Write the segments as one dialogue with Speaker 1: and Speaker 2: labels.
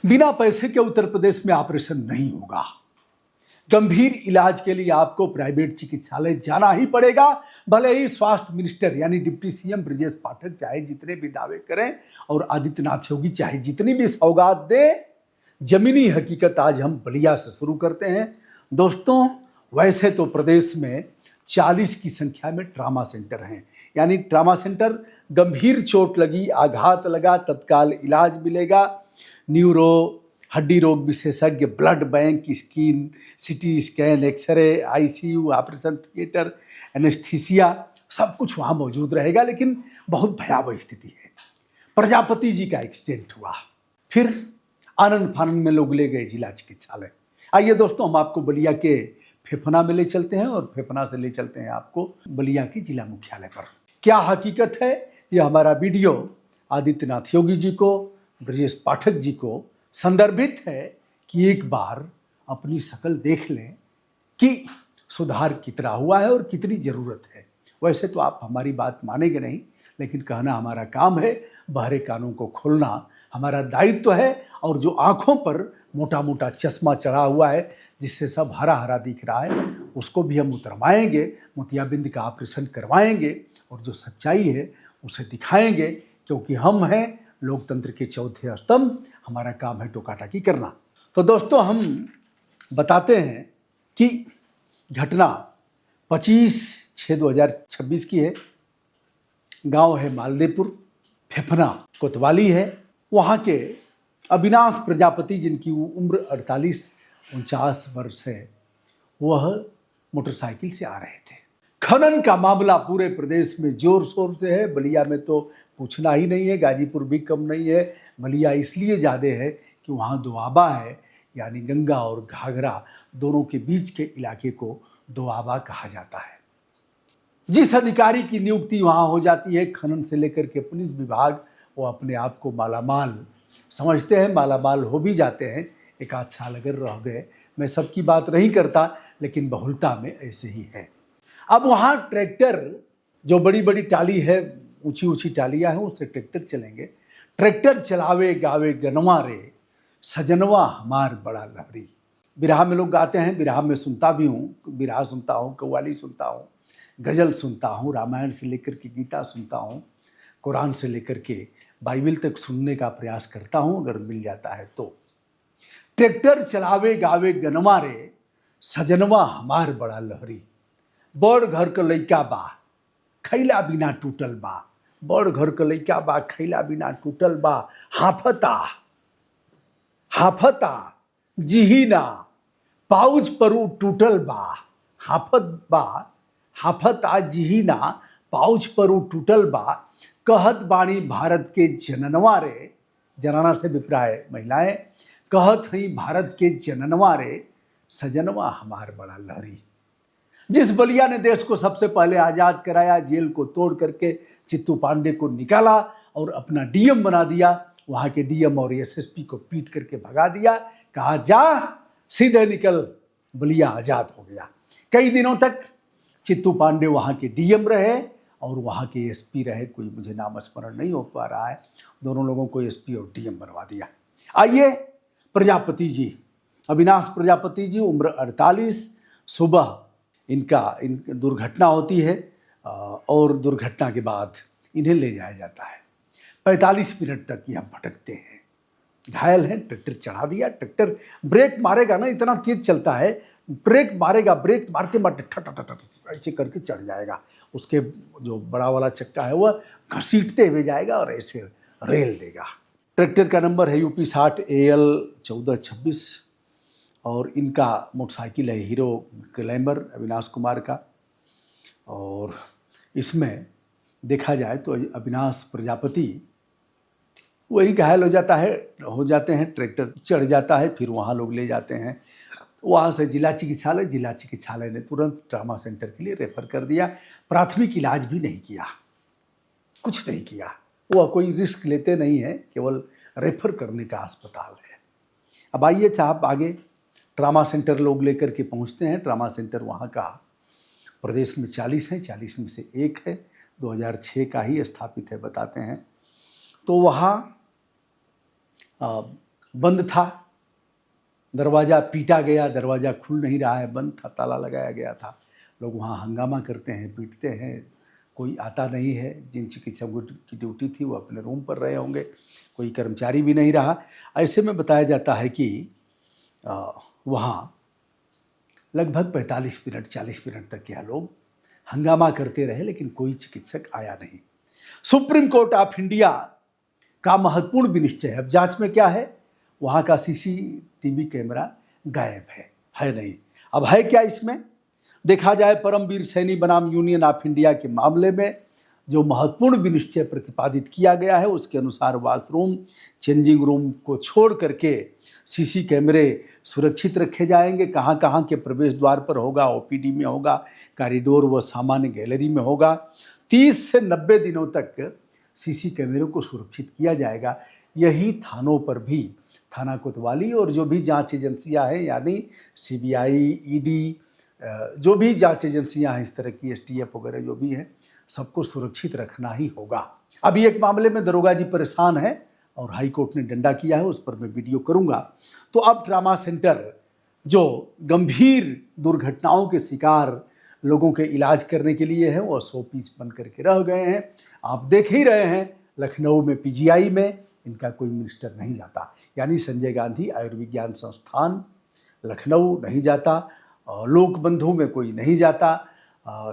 Speaker 1: बिना पैसे के उत्तर प्रदेश में ऑपरेशन नहीं होगा। गंभीर इलाज के लिए आपको प्राइवेट चिकित्सालय जाना ही पड़ेगा, भले ही स्वास्थ्य मिनिस्टर यानी डिप्टी सीएम ब्रजेश पाठक चाहे जितने भी दावे करें और आदित्यनाथ योगी चाहे जितनी भी सौगात दे। जमीनी हकीकत आज हम बलिया से शुरू करते हैं। दोस्तों, वैसे तो प्रदेश में 40 की संख्या में ट्रामा सेंटर हैं, यानी ट्रामा सेंटर गंभीर चोट लगी, आघात लगा, तत्काल इलाज मिलेगा। न्यूरो, हड्डी रोग विशेषज्ञ, blood bank, skin, CT scan, X ray, ICU, operation theatre, anaesthesia, सब कुछ वहाँ मौजूद रहेगा। लेकिन बहुत भयावह स्थिति है। प्रजापति जी का एक्सीडेंट हुआ, फिर आनंद फानंद में लोग ले गए जिला चिकित्सालय। आइए दोस्तों, हम आपको बलिया के फेफना में ले चलते हैं और फेफना से ले चलते हैं आपको बलिया के जिला मुख्यालय पर। क्या हकीकत है, यह हमारा वीडियो आदित्यनाथ योगी जी को, ब्रजेश पाठक जी को संदर्भित है कि एक बार अपनी शक्ल देख लें कि सुधार कितना हुआ है और कितनी ज़रूरत है। वैसे तो आप हमारी बात मानेंगे नहीं, लेकिन कहना हमारा काम है, बहरे कानों को खोलना हमारा दायित्व है। और जो आँखों पर मोटा मोटा चश्मा चढ़ा हुआ है जिससे सब हरा हरा दिख रहा है, उसको भी हम उतरवाएंगे, मोतियाबिंद का ऑपरेशन करवाएंगे और जो सच्चाई है उसे दिखाएंगे, क्योंकि हम हैं लोकतंत्र के चौथे स्तंभ। हमारा काम है टोकाटाकी करना। तो दोस्तों, हम बताते हैं कि घटना 25/6/2026 की है। गांव है मालदेपुर, फेफना कोतवाली है। वहाँ के अविनाश प्रजापति, जिनकी उम्र 48-49 वर्ष है, वह मोटरसाइकिल से आ रहे थे। खनन का मामला पूरे प्रदेश में जोर शोर से है। बलिया में तो पूछना ही नहीं है, गाजीपुर भी कम नहीं है। बलिया इसलिए ज़्यादा है कि वहाँ दोआबा है, यानी गंगा और घाघरा दोनों के बीच के इलाके को दोआबा कहा जाता है। जिस अधिकारी की नियुक्ति वहाँ हो जाती है, खनन से लेकर के पुलिस विभाग, वो अपने आप को मालामाल समझते हैं, मालामाल हो भी जाते हैं। एक आध साल अगर रह गए, मैं सबकी बात नहीं करता, लेकिन बहुलता में ऐसे ही है। अब वहाँ ट्रैक्टर, जो बड़ी बड़ी टाली है, ऊंची ऊंची टालियाँ हैं, उससे ट्रैक्टर चलेंगे। ट्रैक्टर चलावे गावे गनवा रे, सजनवा हमार बड़ा लहरी। बिरहा में लोग गाते हैं, बिरहा में सुनता भी हूँ, बिरहा सुनता हूँ, कव्वाली सुनता हूँ, गज़ल सुनता हूँ, रामायण से लेकर के गीता सुनता हूँ, कुरान से लेकर के बाइबिल तक सुनने का प्रयास करता हूँ अगर मिल जाता है तो। ट्रैक्टर चलावे गावे गनवा रे, सजनवा हमार बड़ा लहरी। बड़ घर क लइका बा, खैला बिना टूटल बा। बड़ घर क लइका बा, खैला बिना टूटल बा। हाफता हाफता जिहिना, पाउच परू टूटल बा। हाफता जिहिना, पाउच परू टूटल बा। कहत बाणी भारत के जननवा रे, जनाना से विप्राय महिलाएं, कहत हई भारत के जननवा रे, सजनवा हमार बड़ा लहरी। जिस बलिया ने देश को सबसे पहले आज़ाद कराया, जेल को तोड़ करके चित्तू पांडे को निकाला और अपना डीएम बना दिया, वहाँ के डीएम और एसएसपी को पीट करके भगा दिया, कहा जा सीधे निकल, बलिया आज़ाद हो गया। कई दिनों तक चित्तू पांडे वहाँ के डीएम रहे और वहाँ के एसपी रहे, कोई मुझे नाम स्मरण नहीं हो पा रहा है। दोनों लोगों को एसपी और डीएम बनवा दिया। आइए प्रजापति जी, अविनाश प्रजापति जी, उम्र 48, सुबह इन दुर्घटना होती है और दुर्घटना के बाद इन्हें ले जाया जाता है। 45 मिनट तक ये भटकते हैं, घायल हैं। ट्रैक्टर चढ़ा दिया, ट्रैक्टर ब्रेक मारेगा ना, इतना तेज चलता है, ब्रेक मारेगा, ब्रेक मारते मारते ठट ऐसे करके चढ़ जाएगा। उसके जो बड़ा वाला चक्का है वह घसीटते हुए जाएगा और ऐसे रेल देगा। ट्रैक्टर का नंबर है यूपी 60 AL 1426 और इनका मोटरसाइकिल है हीरो ग्लैमर अविनाश कुमार का। और इसमें देखा जाए तो अविनाश प्रजापति वही घायल हो जाते हैं, ट्रैक्टर चढ़ जाता है, फिर वहाँ लोग ले जाते हैं। वहाँ से जिला चिकित्सालय ने तुरंत ट्रामा सेंटर के लिए रेफर कर दिया। प्राथमिक इलाज भी नहीं किया, कुछ नहीं किया। वह कोई रिस्क लेते नहीं है, केवल रेफर करने का अस्पताल है। अब आइए साहब आगे, ट्रामा सेंटर लोग लेकर के पहुँचते हैं। ट्रामा सेंटर वहाँ का प्रदेश में 40 हैं, 40 में से एक है, 2006 का ही स्थापित है बताते हैं। तो वहाँ बंद था, दरवाज़ा पीटा गया, दरवाज़ा खुल नहीं रहा है, बंद था, ताला लगाया गया था। लोग वहाँ हंगामा करते हैं, पीटते हैं, कोई आता नहीं है। जिन चिकित्सकों की ड्यूटी थी वो अपने रूम पर रहे होंगे, कोई कर्मचारी भी नहीं रहा। ऐसे में बताया जाता है कि वहाँ लगभग 45 मिनट 40 मिनट तक यह लोग हंगामा करते रहे, लेकिन कोई चिकित्सक आया नहीं। सुप्रीम कोर्ट ऑफ इंडिया का महत्वपूर्ण विनिश्चय है। अब जांच में क्या है, वहाँ का सीसीटीवी कैमरा गायब है नहीं। अब है क्या इसमें, देखा जाए परमवीर सैनी बनाम यूनियन ऑफ इंडिया के मामले में जो महत्वपूर्ण विनिश्चय प्रतिपादित किया गया है, उसके अनुसार वॉशरूम, चेंजिंग रूम को छोड़ करके सीसी कैमरे सुरक्षित रखे जाएंगे। कहाँ कहाँ के प्रवेश द्वार पर होगा, ओपीडी में होगा, कॉरिडोर व सामान्य गैलरी में होगा। 30 से 90 दिनों तक सीसी कैमरों को सुरक्षित किया जाएगा। यही थानों पर भी, थाना कोतवाली और जो भी जांच एजेंसियां हैं, यानी सीबीआई, ईडी, जो भी जांच एजेंसियां हैं इस तरह की, एसटीएफ वगैरह जो भी हैं, सबको सुरक्षित रखना ही होगा। अभी एक मामले में दरोगा जी परेशान है और हाई कोर्ट ने डंडा किया है, उस पर मैं वीडियो करूंगा। तो अब ट्रामा सेंटर जो गंभीर दुर्घटनाओं के शिकार लोगों के इलाज करने के लिए है, वो 100 पीस बन करके रह गए हैं। आप देख ही रहे हैं, लखनऊ में पीजीआई में इनका कोई मिनिस्टर नहीं जाता, यानी संजय गांधी आयुर्विज्ञान संस्थान लखनऊ नहीं जाता, लोक बंधु में कोई नहीं जाता,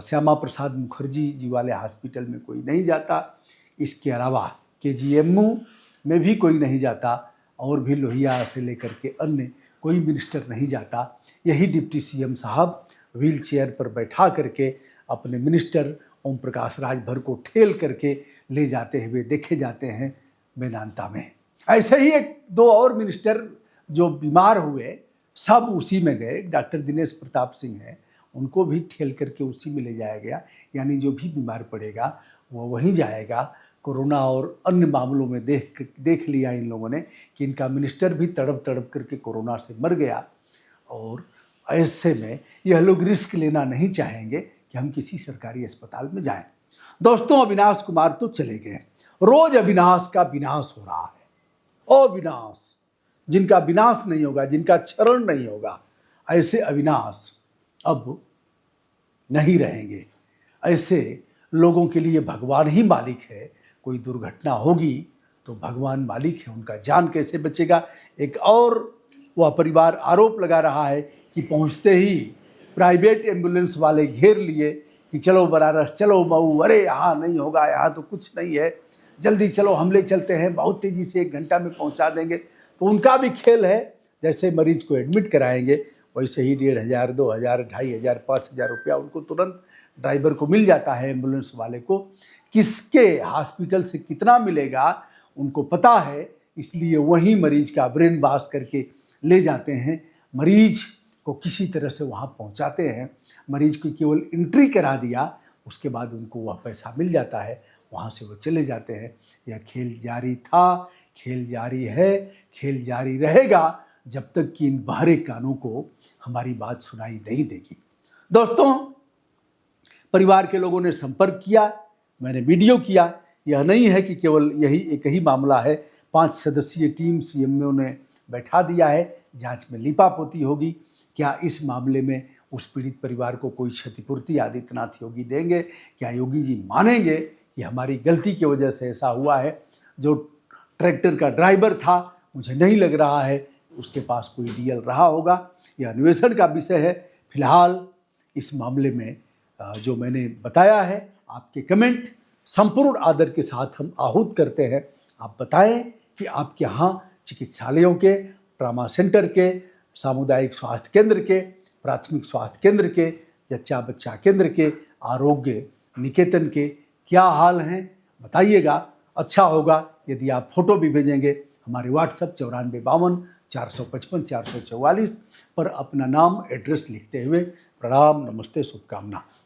Speaker 1: श्यामा प्रसाद मुखर्जी जी वाले हॉस्पिटल में कोई नहीं जाता, इसके अलावा केजीएमयू में भी कोई नहीं जाता, और भी लोहिया से लेकर के अन्य कोई मिनिस्टर नहीं जाता। यही डिप्टी सीएम साहब व्हील चेयर पर बैठा करके अपने मिनिस्टर ओम प्रकाश राजभर को ठेल करके ले जाते हुए देखे जाते हैं मेदांता में। ऐसे ही एक दो और मिनिस्टर जो बीमार हुए, सब उसी में गए। डॉक्टर दिनेश प्रताप सिंह हैं, उनको भी ठेल करके उसी में ले जाया गया। यानी जो भी बीमार पड़ेगा वो वहीं जाएगा। कोरोना और अन्य मामलों में देख लिया इन लोगों ने कि इनका मिनिस्टर भी तड़प तड़प करके कोरोना से मर गया, और ऐसे में यह लोग रिस्क लेना नहीं चाहेंगे कि हम किसी सरकारी अस्पताल में जाएं। दोस्तों, अविनाश कुमार तो चले गए, रोज अविनाश का विनाश हो रहा है। अविनाश, जिनका विनाश नहीं होगा, जिनका क्षरण नहीं होगा, ऐसे अविनाश अब नहीं रहेंगे। ऐसे लोगों के लिए भगवान ही मालिक है। कोई दुर्घटना होगी तो भगवान मालिक है, उनका जान कैसे बचेगा। एक और वह परिवार आरोप लगा रहा है कि पहुंचते ही प्राइवेट एम्बुलेंस वाले घेर लिए कि चलो बनारस, चलो मऊ, अरे यहाँ नहीं होगा, यहाँ तो कुछ नहीं है, जल्दी चलो हम ले चलते हैं, बहुत तेज़ी से 1 घंटा में पहुँचा देंगे। तो उनका भी खेल है, जैसे मरीज को एडमिट कराएंगे वैसे ही 1,500, 2,000, 2,500, 5,000 रुपया उनको तुरंत ड्राइवर को मिल जाता है, एम्बुलेंस वाले को। किसके हॉस्पिटल से कितना मिलेगा उनको पता है, इसलिए वहीं मरीज का ब्रेन वॉश करके ले जाते हैं, मरीज को किसी तरह से वहाँ पहुँचाते हैं। मरीज को केवल एंट्री करा दिया, उसके बाद उनको वह पैसा मिल जाता है, वहाँ से वो चले जाते हैं। यह खेल जारी था, खेल जारी है, खेल जारी रहेगा जब तक कि इन बहरे कानों को हमारी बात सुनाई नहीं देगी। दोस्तों, परिवार के लोगों ने संपर्क किया, मैंने वीडियो किया। यह नहीं है कि केवल यही एक ही मामला है, 5 सदस्यीय टीम सीएमओ ने बैठा दिया है, जांच में लीपापोती होगी। क्या इस मामले में उस पीड़ित परिवार को कोई क्षतिपूर्ति आदित्यनाथ योगी देंगे? क्या योगी जी मानेंगे कि हमारी गलती की वजह से ऐसा हुआ है? जो ट्रैक्टर का ड्राइवर था, मुझे नहीं लग रहा है उसके पास कोई डीएल रहा होगा। यह अन्वेषण का विषय है। फिलहाल इस मामले में जो मैंने बताया है, आपके कमेंट संपूर्ण आदर के साथ हम आहूत करते हैं। आप बताएं कि आपके यहाँ चिकित्सालयों के, ट्रामा सेंटर के, सामुदायिक स्वास्थ्य केंद्र के, प्राथमिक स्वास्थ्य केंद्र के, जच्चा बच्चा केंद्र के, आरोग्य निकेतन के क्या हाल हैं, बताइएगा। अच्छा होगा यदि आप फोटो भी भेजेंगे। हमारे व्हाट्सएप 9452 455 444 पर अपना नाम, एड्रेस लिखते हुए। प्रणाम, नमस्ते, शुभकामना।